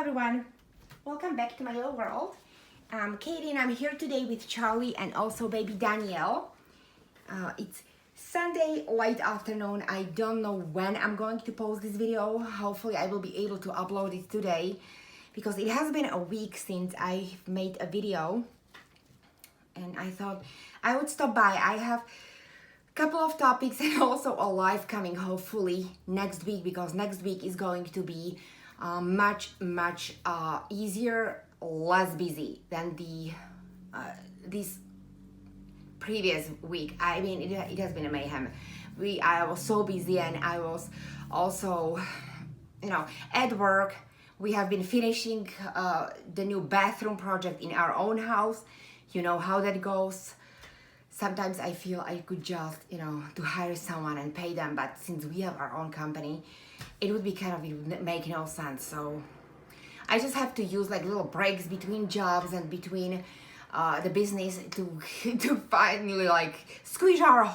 everyone, welcome back to my little world. I'm Katie and I'm here today with Charlie and also baby Danielle. It's Sunday late afternoon. I don't know when I'm going to post this video. Hopefully I will be able to upload it today because it has been a week since I've made a video and I thought I would stop by. I have a couple of topics and also a live coming hopefully next week, because next week is going to be much easier, less busy than the this previous week. I mean, it has been a mayhem. I was so busy, and I was also, at work. We have been finishing the new bathroom project in our own house. You know how that goes. Sometimes I feel I could just, to hire someone and pay them, but since we have our own company, it would make no sense. So I just have to use like little breaks between jobs and between the business to finally like squeeze our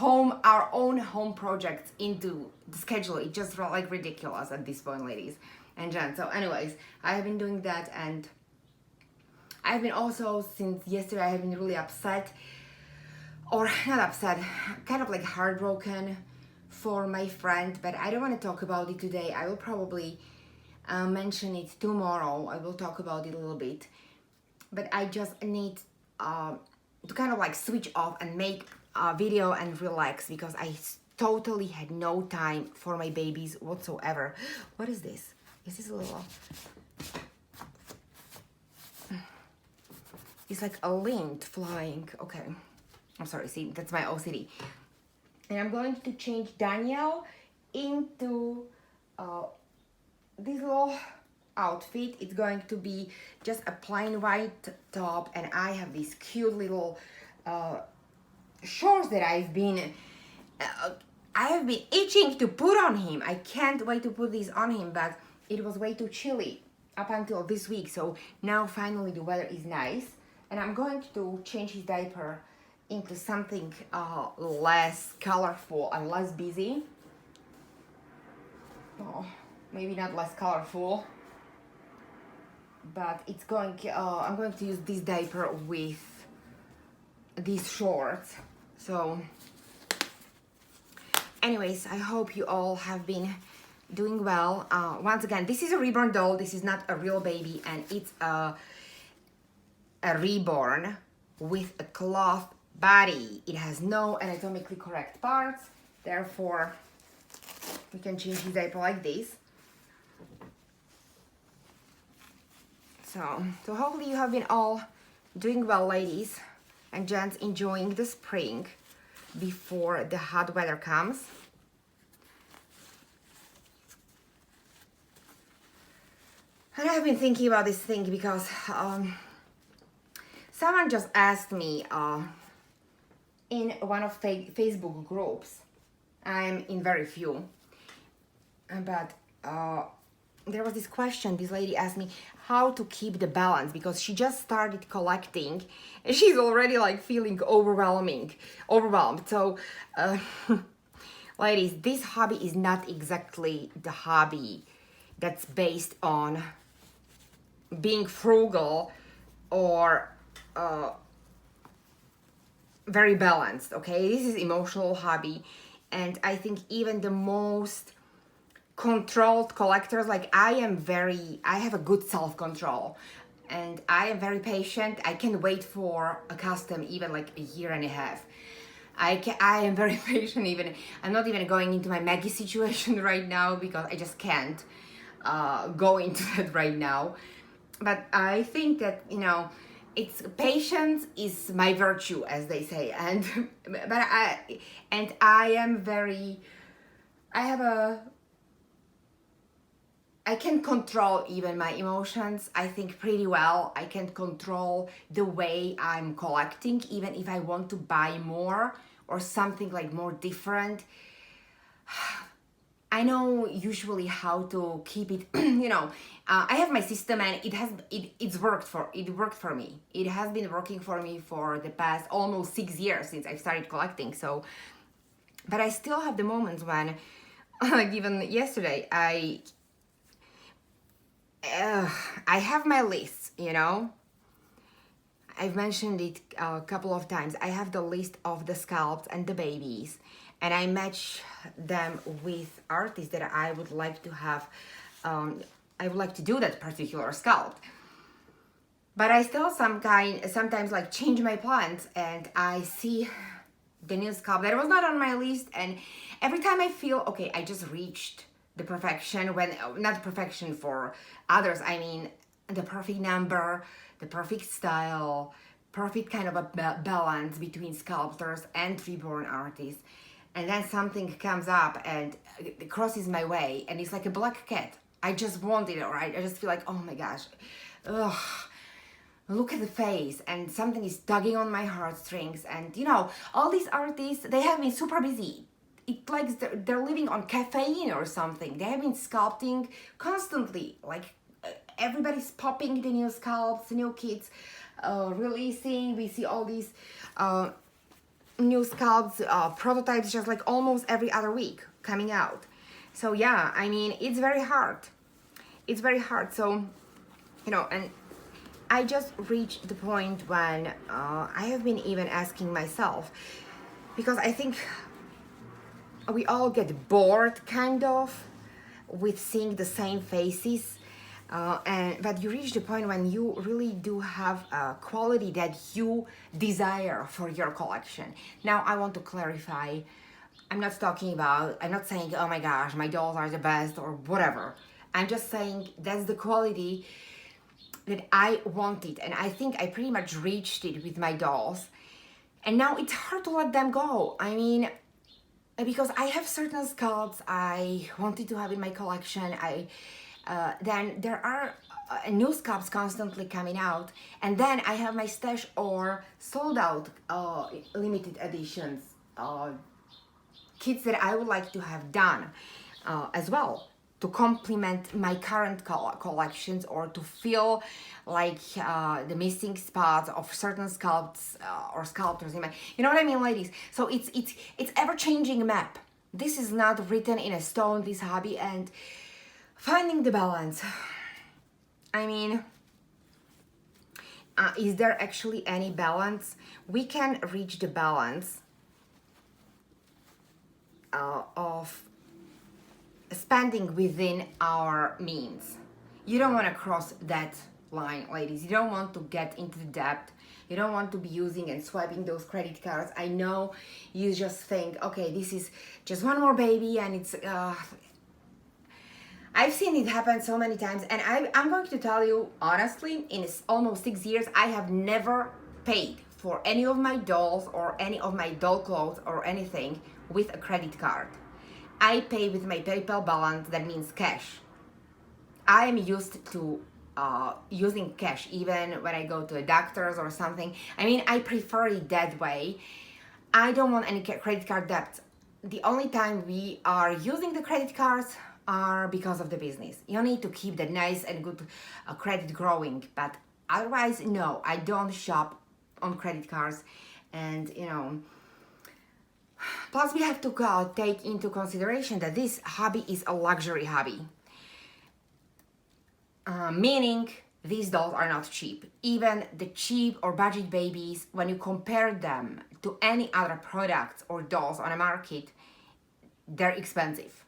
own home projects into the schedule. It's just like ridiculous at this point, ladies and gents. So anyways, I have been doing that, and I've been also, since yesterday, I have been really upset, or not upset, kind of like heartbroken for my friend, but I don't want to talk about it today. I will probably mention it tomorrow. I will talk about it a little bit, but I just need to kind of like switch off and make a video and relax, because I totally had no time for my babies whatsoever. What is this? Is this a little... It's like a lint flying. Okay. I'm sorry, see, that's my OCD. And I'm going to change Danielle into this little outfit. It's going to be just a plain white top, and I have these cute little shorts that I have been itching to put on him. I can't wait to put these on him, but it was way too chilly up until this week. So now finally the weather is nice, and I'm going to change his diaper into something less colorful and less busy. Oh, maybe not less colorful, but it's going. I'm going to use this diaper with these shorts. So, anyways, I hope you all have been doing well. Once again, this is a Reborn doll. This is not a real baby, and it's a Reborn with a cloth body. It has no anatomically correct parts, therefore we can change his diaper like this. So hopefully you have been all doing well, ladies and gents, enjoying the spring before the hot weather comes. And I've been thinking about this thing because someone just asked me in one of Facebook groups. I'm in very few, but there was this question. This lady asked me how to keep the balance, because she just started collecting and she's already like feeling overwhelmed. So ladies, this hobby is not exactly the hobby that's based on being frugal or very balanced. Okay, this is emotional hobby, and I think even the most controlled collectors, like I have a good self-control, and I am very patient. I can wait for a custom even like a year and a half. I am very patient. Even I'm not even going into my Maggie situation right now, because I just can't go into that right now. But I think that it's patience is my virtue, as they say, and I can control even my emotions, I think, pretty well. I can control the way I'm collecting, even if I want to buy more or something like more different. I know usually how to keep it, I have my system, and it worked for me. It has been working for me for the past almost 6 years since I started collecting. So, but I still have the moments when, like even yesterday, I have my list, you know. I've mentioned it a couple of times. I have the list of the scalps and the babies, and I match them with artists that I would like to have. I would like to do that particular scalp, but I still sometimes like change my plans, and I see the new scalp that was not on my list, and every time I feel okay, I just reached the perfection, when not perfection for others, I mean the perfect number, the perfect style, perfect kind of a balance between sculptors and reborn artists. And then something comes up and it crosses my way, and it's like a black cat. I just want it, right? I just feel like, oh my gosh, ugh, look at the face, and something is tugging on my heartstrings. And you know, all these artists, they have been super busy. It's like they're living on caffeine or something. They have been sculpting constantly, like everybody's popping the new scalps, the new kits releasing. We see all these new scalps prototypes just like almost every other week coming out. So yeah, I mean, it's very hard. It's very hard. So, you know, and I just reached the point when I have been even asking myself, because I think we all get bored kind of with seeing the same faces, but you reach the point when you really do have a quality that you desire for your collection. Now I want to clarify, I'm not saying, oh my gosh, my dolls are the best or whatever. I'm just saying that's the quality that I wanted, and I think I pretty much reached it with my dolls. And now it's hard to let them go. I mean, because I have certain sculpts I wanted to have in my collection. Then there are new sculpts constantly coming out, and then I have my stash or sold out limited editions kits that I would like to have done as well, to complement my current collections, or to fill like the missing spots of certain sculpts or sculptors in my, you know what I mean, ladies? So it's ever-changing map. This is not written in a stone, this hobby, and finding the balance. I mean, is there actually any balance? We can reach the balance of spending within our means. You don't want to cross that line, ladies. You don't want to get into the debt. You don't want to be using and swiping those credit cards. I know you just think, okay, this is just one more baby, and it's I've seen it happen so many times, and I'm going to tell you honestly, in almost 6 years, I have never paid for any of my dolls or any of my doll clothes or anything with a credit card. I pay with my PayPal balance, that means cash. I am used to using cash even when I go to a doctor's or something. I mean, I prefer it that way. I don't want any credit card debt. The only time we are using the credit cards are because of the business. You need to keep the nice and good credit growing, but otherwise, no, I don't shop on credit cards. And you know, plus we have to take into consideration that this hobby is a luxury hobby, meaning these dolls are not cheap. Even the cheap or budget babies, when you compare them to any other products or dolls on the market, they're expensive.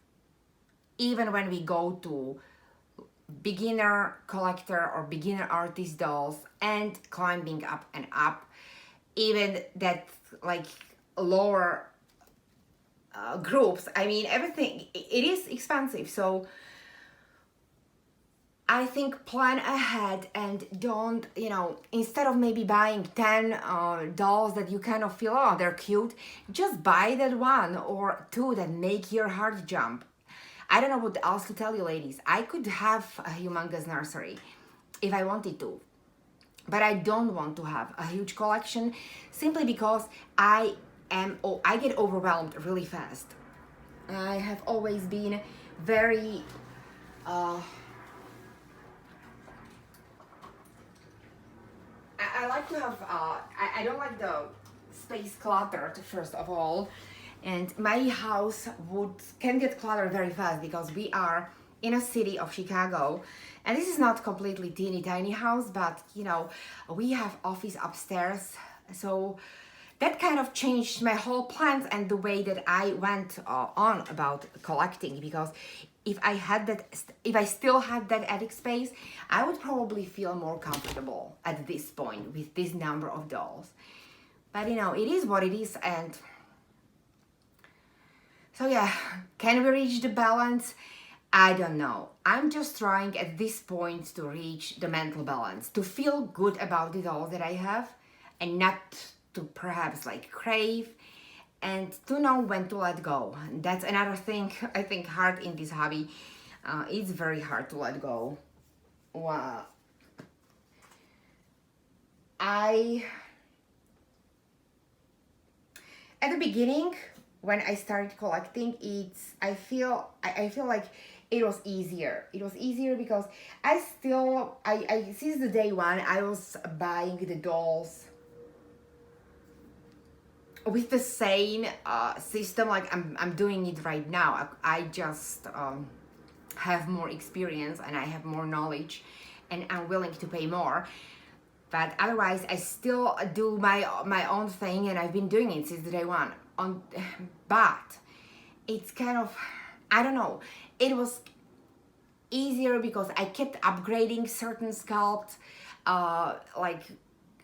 Even when we go to beginner collector or beginner artist dolls and climbing up and up, even that like lower groups, I mean, everything, it is expensive. So I think plan ahead and don't, you know, instead of maybe buying 10 dolls that you kind of feel, oh, they're cute, just buy that one or two that make your heart jump. I don't know what else to tell you, ladies. I could have a humongous nursery if I wanted to, but I don't want to have a huge collection simply because I get overwhelmed really fast. I have always been very I like to have I don't like the space cluttered, first of all, and my house can get cluttered very fast because we are in a city of Chicago. And this is not completely teeny tiny house, but you know, we have office upstairs. So that kind of changed my whole plans and the way that I went on about collecting, because if I still had that attic space, I would probably feel more comfortable at this point with this number of dolls. But you know, it is what it is. And so yeah, can we reach the balance? I don't know. I'm just trying at this point to reach the mental balance, to feel good about the dolls that I have and not to perhaps like crave, and to know when to let go. That's another thing I think hard in this hobby. It's very hard to let go. Wow. At the beginning, when I started collecting, I feel like it was easier. It was easier because I since the day one I was buying the dolls with the same system like I'm doing it right now. I just have more experience and I have more knowledge, and I'm willing to pay more. But otherwise, I still do my own thing, and I've been doing it since the day one. But it's kind of, I don't know. It was easier because I kept upgrading certain sculpts, like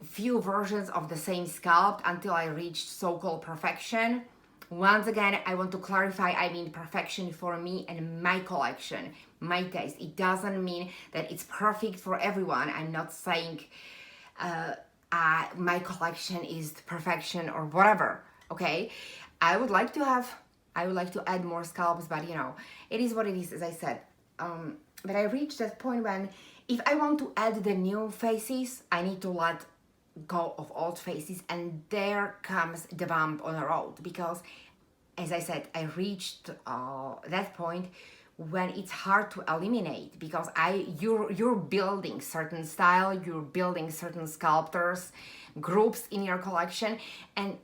few versions of the same sculpt until I reached so-called perfection. Once again, I want to clarify, I mean perfection for me and my collection, my taste. It doesn't mean that it's perfect for everyone. I'm not saying my collection is perfection or whatever, okay? I would like to add more sculpts, but you know, it is what it is, as I said. But I reached that point when if I want to add the new faces, I need to let go of old faces, and there comes the bump on the road, because as I said, I reached that point when it's hard to eliminate, because you're building certain style, you're building certain sculptors, groups in your collection, and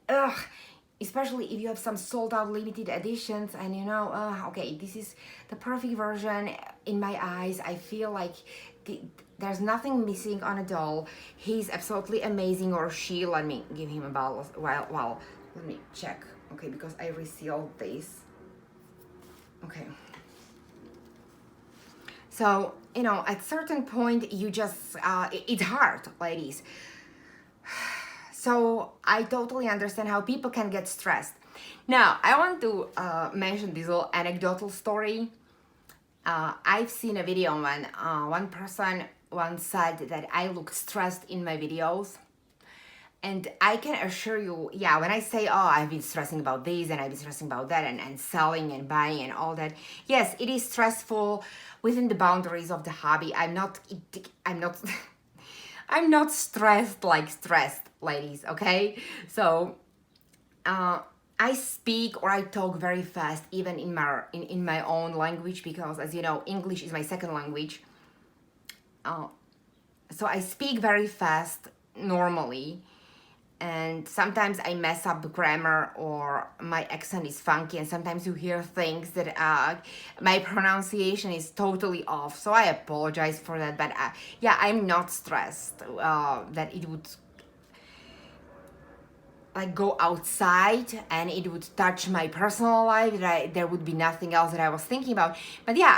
especially if you have some sold out limited editions, and you know, okay, this is the perfect version in my eyes. I feel like there's nothing missing on a doll. He's absolutely amazing, or she. Let me give him a bottle while let me check. Okay, because I resealed this. Okay. So, you know, at certain point, you just, it's hard, ladies. So I totally understand how people can get stressed. Now, I want to mention this little anecdotal story. I've seen a video when one person once said that I look stressed in my videos. And I can assure you, yeah, when I say, oh, I've been stressing about this and I've been stressing about that and selling and buying and all that, yes, it is stressful within the boundaries of the hobby. I'm not I'm not stressed, ladies, okay? So I speak or I talk very fast, even in my own language, because as you know, English is my second language. So I speak very fast normally, and sometimes I mess up grammar or my accent is funky, and sometimes you hear things that my pronunciation is totally off. So I apologize for that, but yeah, I'm not stressed that it would like go outside and it would touch my personal life, that there would be nothing else that I was thinking about. But yeah,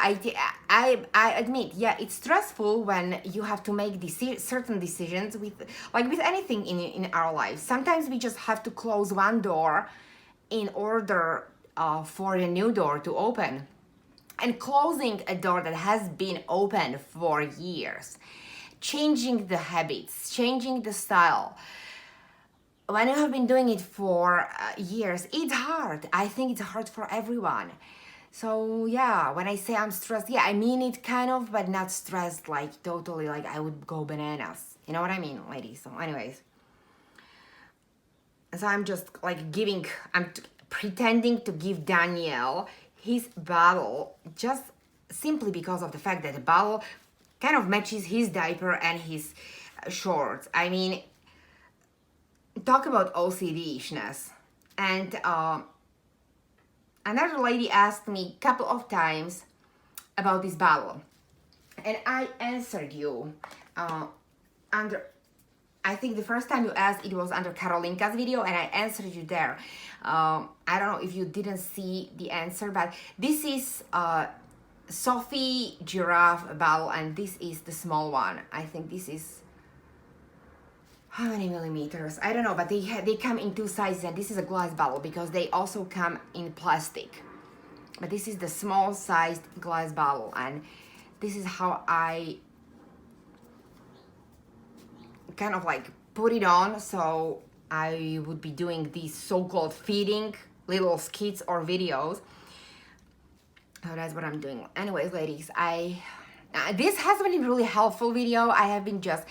I admit, yeah, it's stressful when you have to make certain decisions with anything in our lives. Sometimes we just have to close one door in order for a new door to open, and closing a door that has been open for years, changing the habits, changing the style. When you have been doing it for years, it's hard. I think it's hard for everyone. So yeah, when I say I'm stressed, yeah, I mean it kind of, but not stressed like totally, like I would go bananas. You know what I mean, ladies? So anyways. So I'm just like pretending to give Daniel his bottle just simply because of the fact that the bottle kind of matches his diaper and his shorts. I mean, talk about OCD-ishness. And another lady asked me a couple of times, about this battle. And I answered you under, I think the first time you asked, it was under Karolinka's video, and I answered you there. I don't know if you didn't see the answer, but this is Sophie giraffe battle, and this is the small one. I think this is, how many millimeters? I don't know, but they come in two sizes, and this is a glass bottle because they also come in plastic. But this is the small sized glass bottle, and this is how I kind of like put it on. So I would be doing these so-called feeding little skits or videos. So that's what I'm doing. Anyways, ladies, this has been a really helpful video. I have been just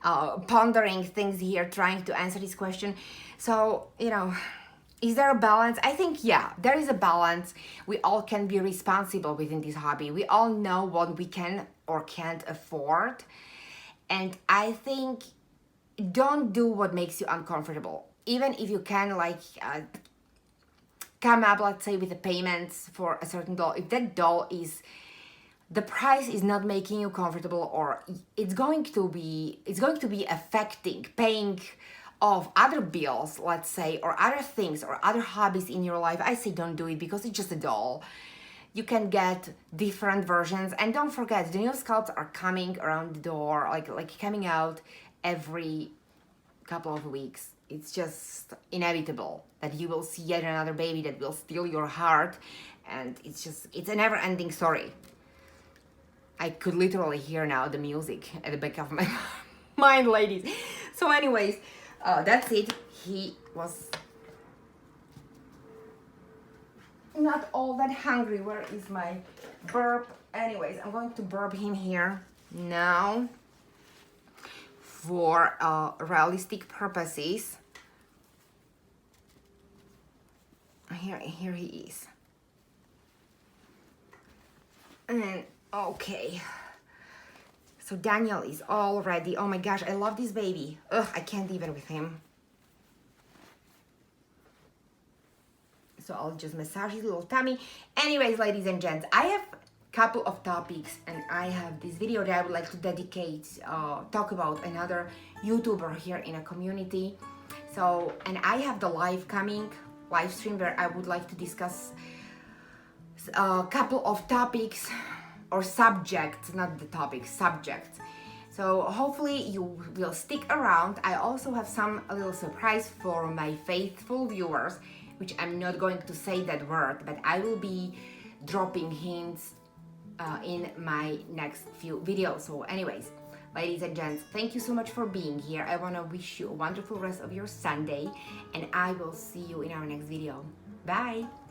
pondering things here, trying to answer this question. So, you know, is there a balance? I think, yeah, there is a balance. We all can be responsible within this hobby. We all know what we can or can't afford. And I think don't do what makes you uncomfortable. Even if you can, like, come up, let's say, with the payments for a certain doll. If that doll is, the price is not making you comfortable, or it's going to be affecting paying off other bills, let's say, or other things or other hobbies in your life, I say don't do it, because it's just a doll. You can get different versions, and don't forget, the new sculpts are coming around the door, like coming out every couple of weeks. It's just inevitable that you will see yet another baby that will steal your heart, and it's a never-ending story. I could literally hear now the music at the back of my mind, ladies. So anyways, that's it. He was not all that hungry. Where is my burp? Anyways, I'm going to burp him here now for realistic purposes. Here he is. And okay. So Daniel is all ready. Oh my gosh, I love this baby. Ugh, I can't even with him. So I'll just massage his little tummy. Anyways, ladies and gents, I have a couple of topics, and I have this video that I would like to dedicate, talk about another YouTuber here in a community. So, and I have the live stream where I would like to discuss a couple of topics or subjects, not the topics, subjects. So hopefully you will stick around. I also have a little surprise for my faithful viewers, which I'm not going to say that word, but I will be dropping hints in my next few videos. So anyways, ladies and gents, thank you so much for being here. I want to wish you a wonderful rest of your Sunday, and I will see you in our next video. Bye!